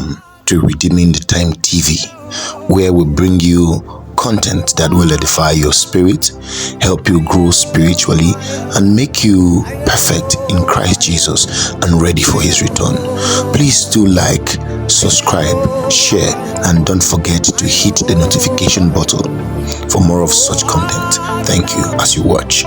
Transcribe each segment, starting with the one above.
Welcome to Redeeming the Time TV, where we bring you content that will edify your spirit, help you grow spiritually, and make you perfect in Christ Jesus and ready for his return. Please do like, subscribe, share, and don't forget to hit the notification button for more of such content. Thank you as you watch.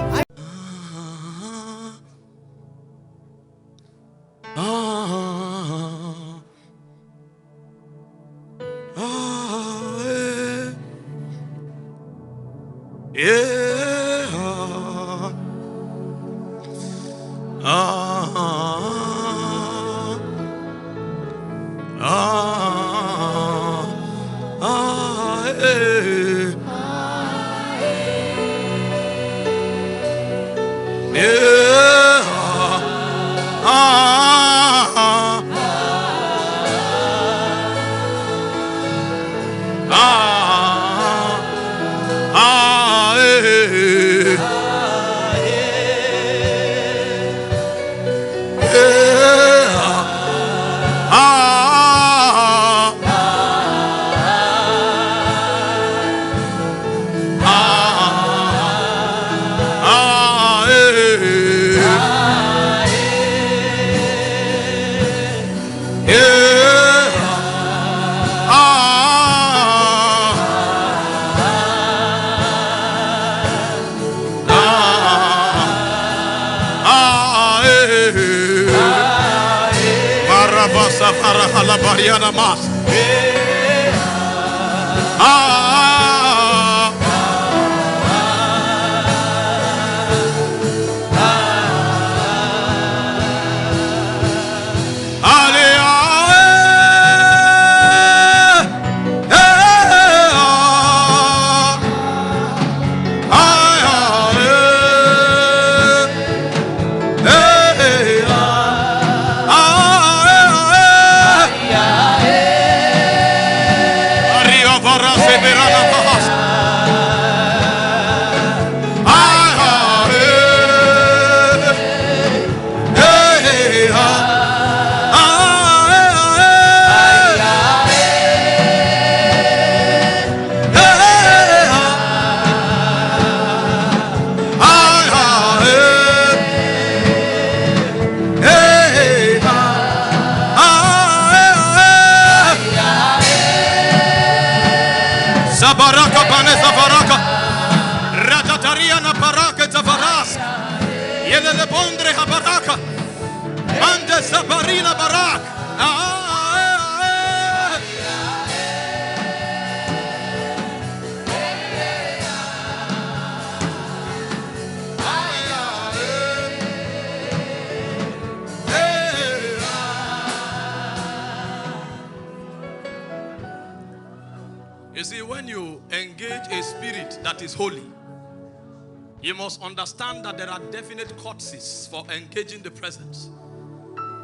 You see, when you engage a spirit that is holy, you must understand that there are definite courtesies for engaging the presence.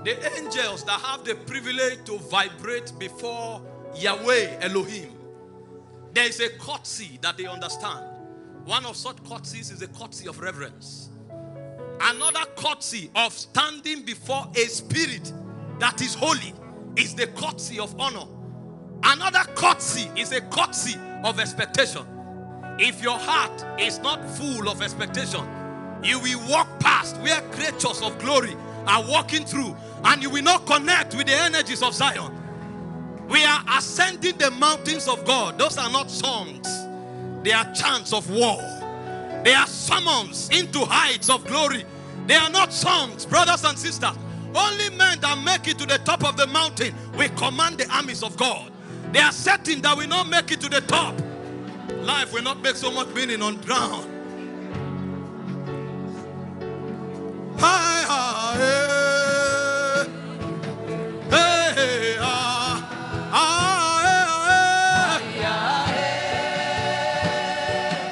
The angels that have the privilege to vibrate before Yahweh Elohim, there is a courtesy that they understand. One of such courtesies is the courtesy of reverence. Another courtesy of standing before a spirit that is holy is the courtesy of honor. Another courtesy is a courtesy of expectation. If your heart is not full of expectation, you will walk past where creatures of glory are walking through, and you will not connect with the energies of Zion. We are ascending the mountains of God. Those are not songs. They are chants of war. They are summons into heights of glory. They are not songs, brothers and sisters. Only men that make it to the top of the mountain will command the armies of God. They are certain that will not make it to the top. Life will not make so much meaning on ground.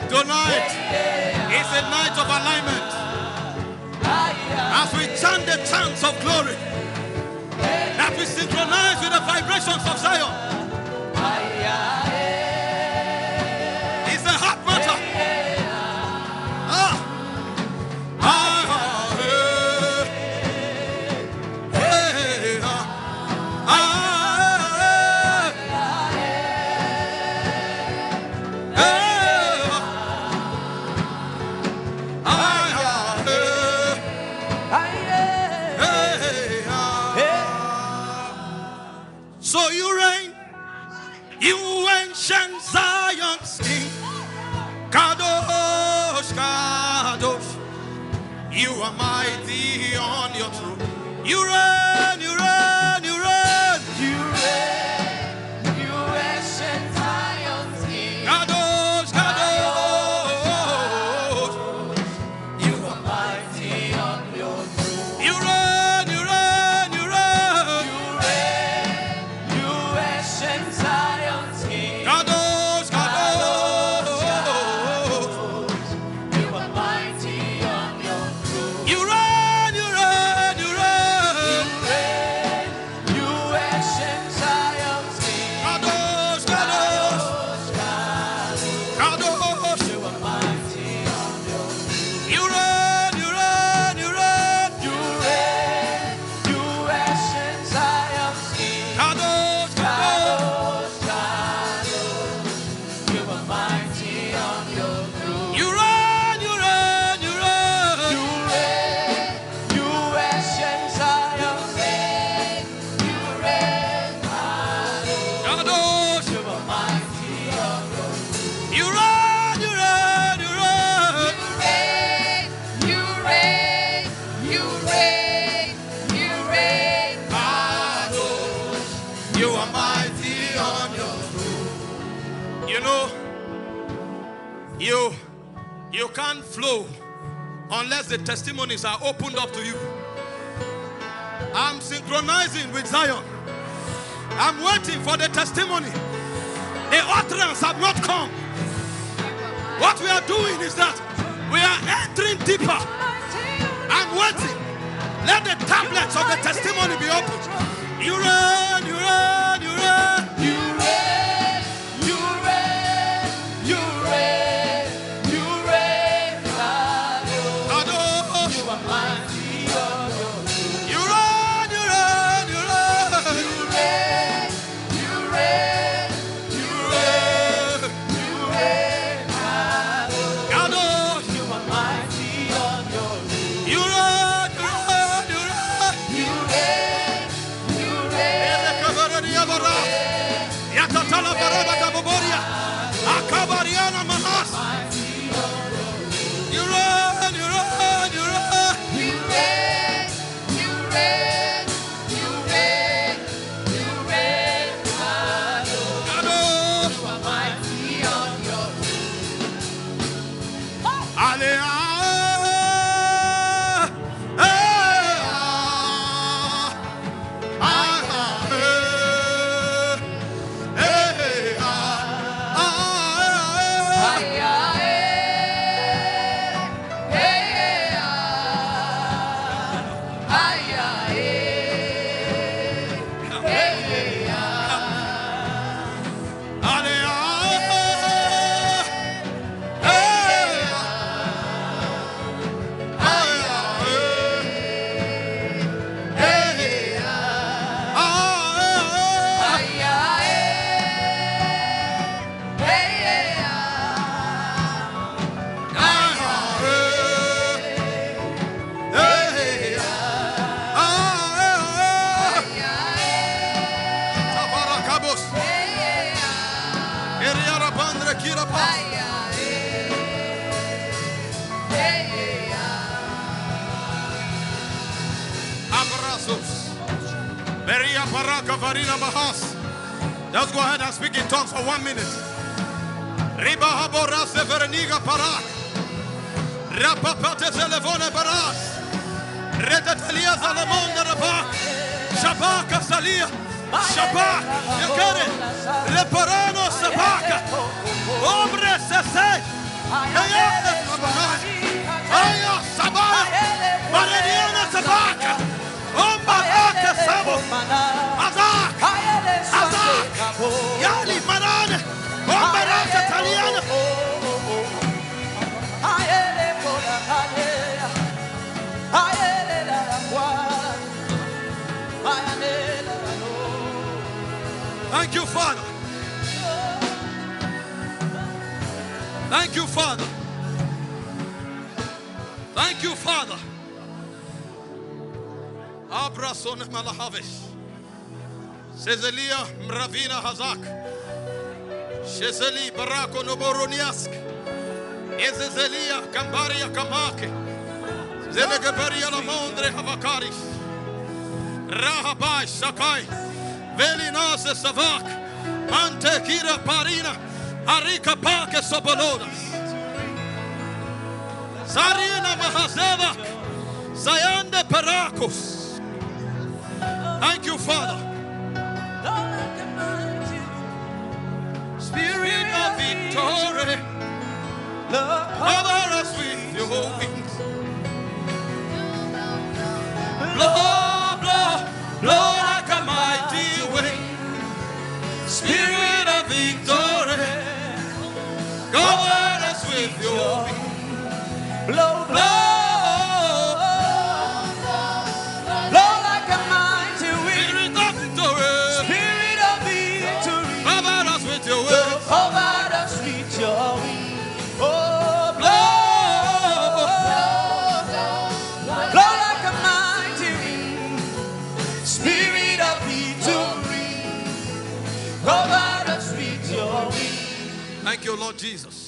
Tonight is a night of alignment. As we chant the chants of glory, that we synchronize with the vibrations of Zion. It's a hot matter. So you reign, you ancient Zion's King. Kadosh, Kadosh, you are mighty on your throne. You reign, you reign, you reign. You reign, you ancient Zion's King. Kadosh, Kadosh, You are mighty on your throne. you reign, you reign, you reign. You reign, you ancient Zion's King. Kadosh, Kadosh, You are mighty on your throne. you reign, you reign, you reign. You ancient Zion's King. Kadosh, Kadosh, Kadosh, You are mighty on your throne. you reign, you reign, you reign. You reign, you ancient Zion's King. Kadosh, Kadosh, You are mighty on your throne. you reign, you reign, you reign. You reign, you ancient Zion's King. You reign, Kadosh, you are mighty on your you reign, you reign, you reign. reign. You reign, you reign, you reign. Kadosh, you are mighty on your throne. You know, you can't flow unless the testimonies are opened up to you. I'm synchronizing with Zion. I'm waiting for the testimony. The utterance have not come. What we are doing is that we are entering deeper. I'm waiting. Let the tablets of the testimony be opened. You reign, you reign, you reign. You reign, you reign, you reign, you reign. Kadosh, You are mighty on your throne. you reign, you reign, you reign. You reign, you reign, You reign. you reign. Kadosh, You are mighty on your throne. you reign, you reign, you reign. You reign, you reign. Yatatala baraba gaboboria. Akabariana manas. You reign, you reign, you reign. You reign, you reign, you reign, you reign. Kadosh, You are mighty on your throne. Alea. Let's go ahead and speak in tongues for 1 minute. Riba habora severniga parak. Rapapate telefone baras. Retatelia zalemon de rabak. Shabaka salia. Shabak. You get it? Leparano sabaka. Ombre sese. Ayale sabanak. Aya sabak. Mareniana sabaka. Ombaraka sabo. Azak. Azak. Yali marane. Ombaraka taliana. Thank you, Father. Thank you, Father. Thank you, Father. Abrasone malahaves. Sezelia Mravina Hazak. Shezeli Barako Noboroniask. Ezezelia Kambaria Kamake. Zelegabaria Lamondre Havakaris. Rahabai Sakai. Velinase Savak. Ante Kira Parina. Arika Pake Sobolodas. Sarina Mahazevak. Zayande Parakos. Thank you, Father. Spirit of victory, cover us with your wings. Blow, blow, blow like a mighty wind. Spirit of victory, cover us with your wings. Blow, blow. Thank you, Lord Jesus.